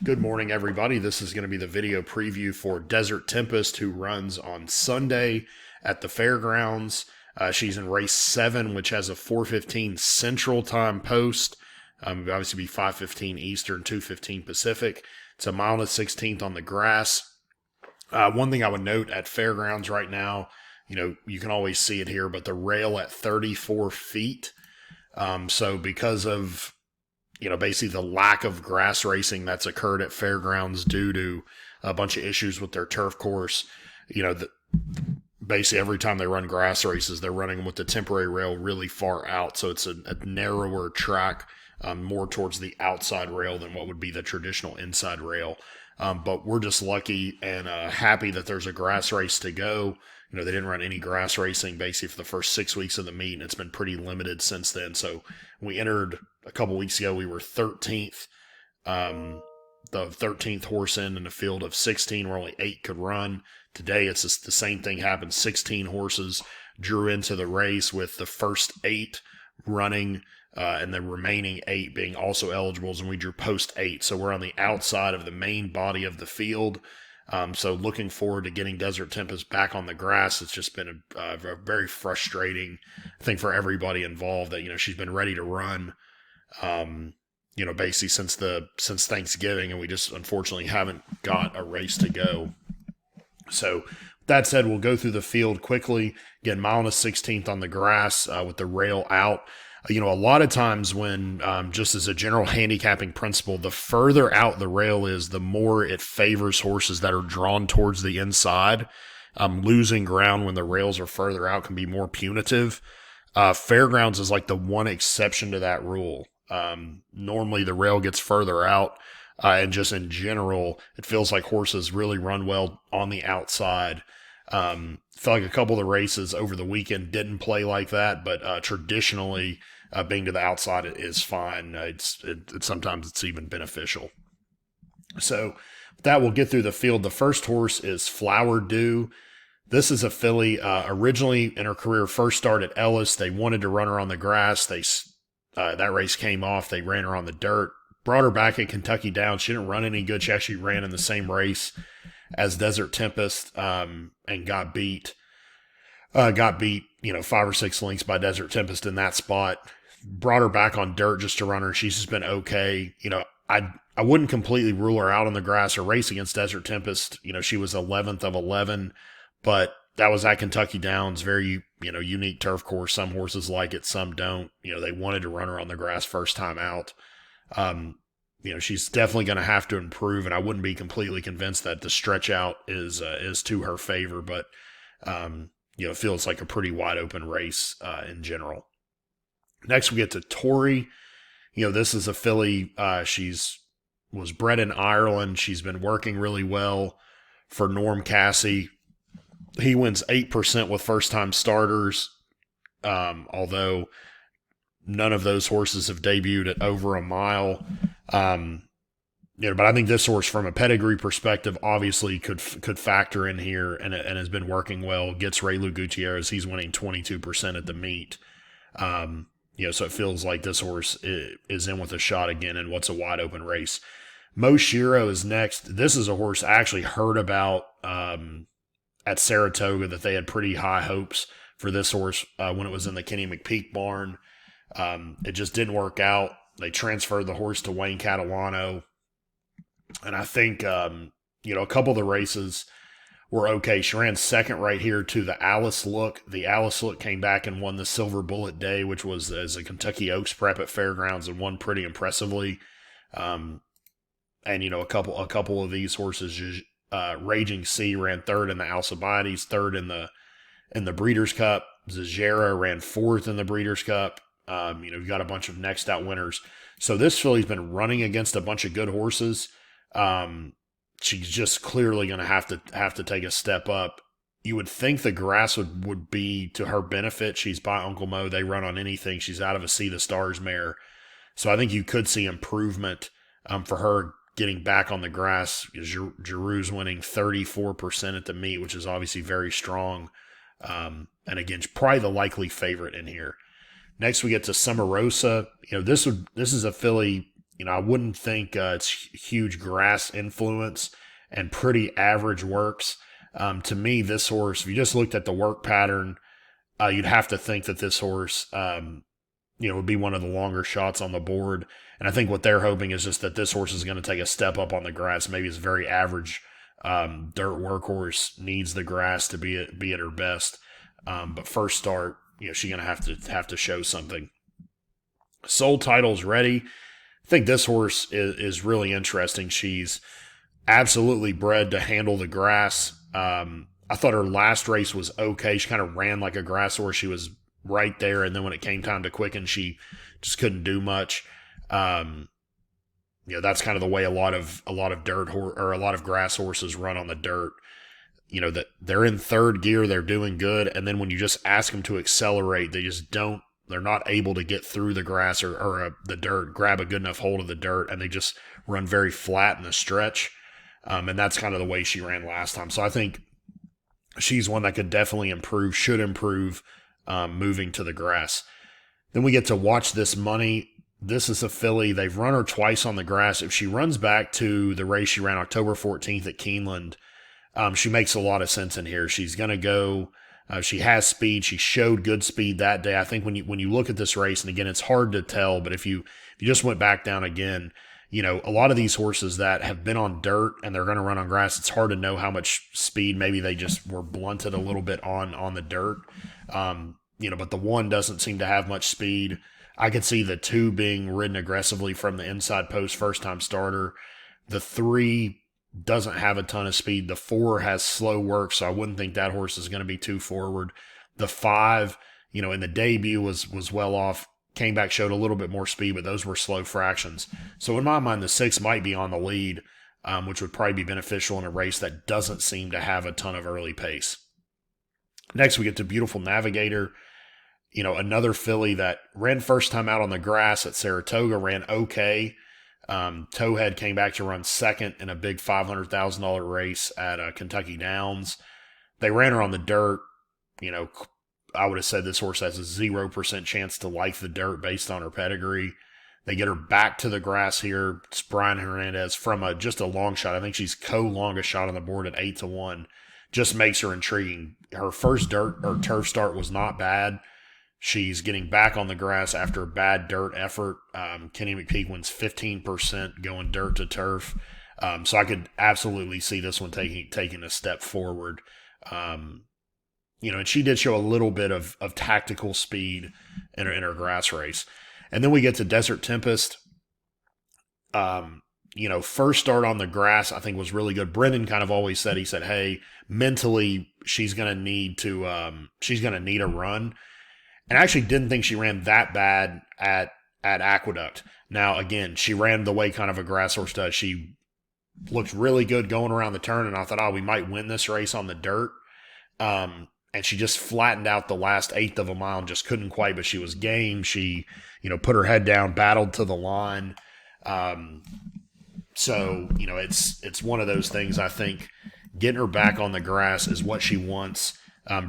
Good morning, everybody. This is going to be the video preview for Desert Tempest, who runs on Sunday at the fairgrounds. She's in race 7, which has a 4:15 Central Time post. It would obviously be 5:15 Eastern, 2:15 Pacific. It's a mile and a 16th on the grass. One thing I would note at fairgrounds right now, you can always see it here, but the rail at 34 feet. So because of basically the lack of grass racing that's occurred at fairgrounds due to a bunch of issues with their turf course. Basically every time they run grass races, they're running with the temporary rail really far out. So it's a narrower track, more towards the outside rail than what would be the traditional inside rail. But we're just lucky and happy that there's a grass race to go. They didn't run any grass racing basically for the first 6 weeks of the meet, and it's been pretty limited since then. So we entered a couple weeks ago, we were 13th, the 13th horse in a field of 16 where only 8 could run. Today, it's just the same thing happened. 16 horses drew into the race with the first 8 running, and the remaining 8 being also eligibles, and we drew post 8. So we're on the outside of the main body of the field. So looking forward to getting Desert Tempest back on the grass. It's just been a very frustrating thing for everybody involved that, she's been ready to run, basically since Thanksgiving, and we just unfortunately haven't got a race to go. So that said, we'll go through the field quickly. Again, mile and a 16th on the grass, with the rail out. A lot of times when, just as a general handicapping principle, the further out the rail is, the more it favors horses that are drawn towards the inside. Losing ground when the rails are further out can be more punitive. Fairgrounds is like the one exception to that rule. Normally the rail gets further out, and just in general, it feels like horses really run well on the outside. I feel like a couple of the races over the weekend didn't play like that, but traditionally, being to the outside is fine. Sometimes it's even beneficial. So that will get through the field. The first horse is Flower Dew. This is a filly. Originally in her career, first started at Ellis. They wanted to run her on the grass. That race came off. They ran her on the dirt. Brought her back at Kentucky Downs. She didn't run any good. She actually ran in the same race as Desert Tempest, and got beat, 5 or 6 lengths by Desert Tempest in that spot. Brought her back on dirt just to run her. She's just been okay. I wouldn't completely rule her out on the grass or race against Desert Tempest. She was 11th of 11, but that was at Kentucky Downs, very, unique turf course. Some horses like it, some don't. They wanted to run her on the grass first time out. She's definitely going to have to improve, and I wouldn't be completely convinced that the stretch out is to her favor, but, it feels like a pretty wide open race, in general. Next, we get to Tori. This is a filly. Was bred in Ireland. She's been working really well for Norm Cassie. He wins 8% with first-time starters, although none of those horses have debuted at over a mile. But I think this horse, from a pedigree perspective, obviously could factor in here and has been working well. Gets Raylu Gutierrez. He's winning 22% at the meet. So it feels like this horse is in with a shot again in what's a wide open race. Mo Shiro is next. This is a horse I actually heard about at Saratoga, that they had pretty high hopes for this horse when it was in the Kenny McPeak barn. It just didn't work out. They transferred the horse to Wayne Catalano. And I think, a couple of the races were okay. She ran second right here to the Alice Look. The Alice Look came back and won the Silver Bullet Day, which was as a Kentucky Oaks prep at fairgrounds, and won pretty impressively. And, a couple of these horses, Raging Sea ran third in the Alcibiades, third in the Breeders' Cup. Zagera ran fourth in the Breeders' Cup. You've got a bunch of next out winners. So this filly's been running against a bunch of good horses. She's just clearly going to have to take a step up. You would think the grass would be to her benefit. She's by Uncle Mo. They run on anything. She's out of a See the Stars mare. So I think you could see improvement, for her getting back on the grass. Giroux's winning 34% at the meet, which is obviously very strong. And again, probably the likely favorite in here. Next, we get to Summerosa. This is a filly, I wouldn't think it's huge grass influence and pretty average works. To me, this horse, if you just looked at the work pattern, you'd have to think that this horse, would be one of the longer shots on the board. And I think what they're hoping is just that this horse is going to take a step up on the grass. Maybe it's very average dirt workhorse, needs the grass to be at her best. But first start, she's going to have to show something. Soul Title's ready. I think this horse is really interesting. She's absolutely bred to handle the grass. I thought her last race was okay. She kind of ran like a grass horse. She was right there, and then when it came time to quicken, she just couldn't do much. That's kind of the way a lot of a lot of grass horses run on the dirt. That they're in third gear, they're doing good, and then when you just ask them to accelerate, they just don't. They're not able to get through the grass or the dirt, grab a good enough hold of the dirt, and they just run very flat in the stretch. And that's kind of the way she ran last time. So I think she's one that could definitely improve, should improve, moving to the grass. Then we get to Watch This Money. This is a filly. They've run her twice on the grass. If she runs back to the race she ran October 14th at Keeneland, she makes a lot of sense in here. She's going to go. She has speed. She showed good speed that day. I think when you look at this race, and again, it's hard to tell, but if you just went back down again, a lot of these horses that have been on dirt and they're going to run on grass, it's hard to know how much speed. Maybe they just were blunted a little bit on the dirt. But the one doesn't seem to have much speed. I could see the 2 being ridden aggressively from the inside post, first-time starter. The 3 doesn't have a ton of speed. The 4 has slow work, so I wouldn't think that horse is going to be too forward. The 5, in the debut was well off, came back, showed a little bit more speed, but those were slow fractions. So in my mind, the 6 might be on the lead, which would probably be beneficial in a race that doesn't seem to have a ton of early pace. Next, we get to Beautiful Navigator. Another filly that ran first time out on the grass at Saratoga, ran okay. Towhead came back to run second in a big $500,000 race at Kentucky Downs. They ran her on the dirt. I would have said this horse has a 0% chance to like the dirt based on her pedigree. They get her back to the grass here. It's Brian Hernandez from just a long shot. I think she's co-longest shot on the board at 8-1. Just makes her intriguing. Her first dirt or turf start was not bad. She's getting back on the grass after a bad dirt effort. Kenny McPeak wins 15% going dirt to turf. So I could absolutely see this one taking a step forward. And she did show a little bit of tactical speed in her grass race. And then we get to Desert Tempest. First start on the grass, I think was really good. Brendan kind of always said, hey, mentally she's going to need a run. And I actually didn't think she ran that bad at Aqueduct. Now, again, she ran the way kind of a grass horse does. She looked really good going around the turn, and I thought, we might win this race on the dirt. And she just flattened out the last eighth of a mile and just couldn't quite, but she was game. She, put her head down, battled to the line. So, it's one of those things. I think getting her back on the grass is what she wants.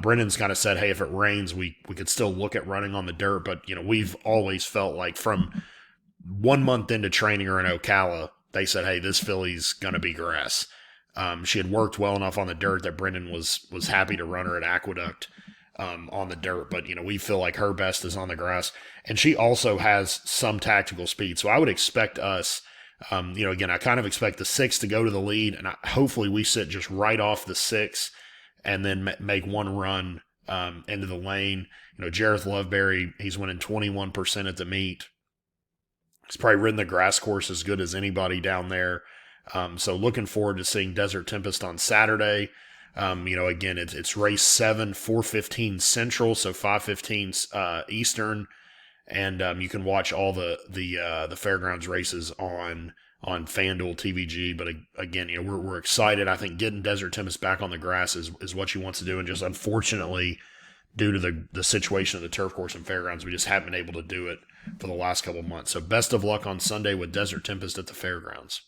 Brendan's kind of said, hey, if it rains, we could still look at running on the dirt. But, we've always felt like from 1 month into training her in Ocala, they said, hey, this filly's going to be grass. She had worked well enough on the dirt that Brendan was happy to run her at Aqueduct on the dirt. But, we feel like her best is on the grass. And she also has some tactical speed. So I would expect us, again, I kind of expect the 6 to go to the lead. And hopefully we sit just right off the 6 and then make one run into the lane. Jareth Loveberry, he's winning 21% at the meet. He's probably ridden the grass course as good as anybody down there. So looking forward to seeing Desert Tempest on Saturday. Again, it's race 7, 4:15 Central, so 5:15 Eastern. And you can watch all the fairgrounds races on FanDuel TVG. But again, we're excited. I think getting Desert Tempest back on the grass is what she wants to do. And just unfortunately, due to the situation of the turf course and fairgrounds, we just haven't been able to do it for the last couple of months. So best of luck on Sunday with Desert Tempest at the fairgrounds.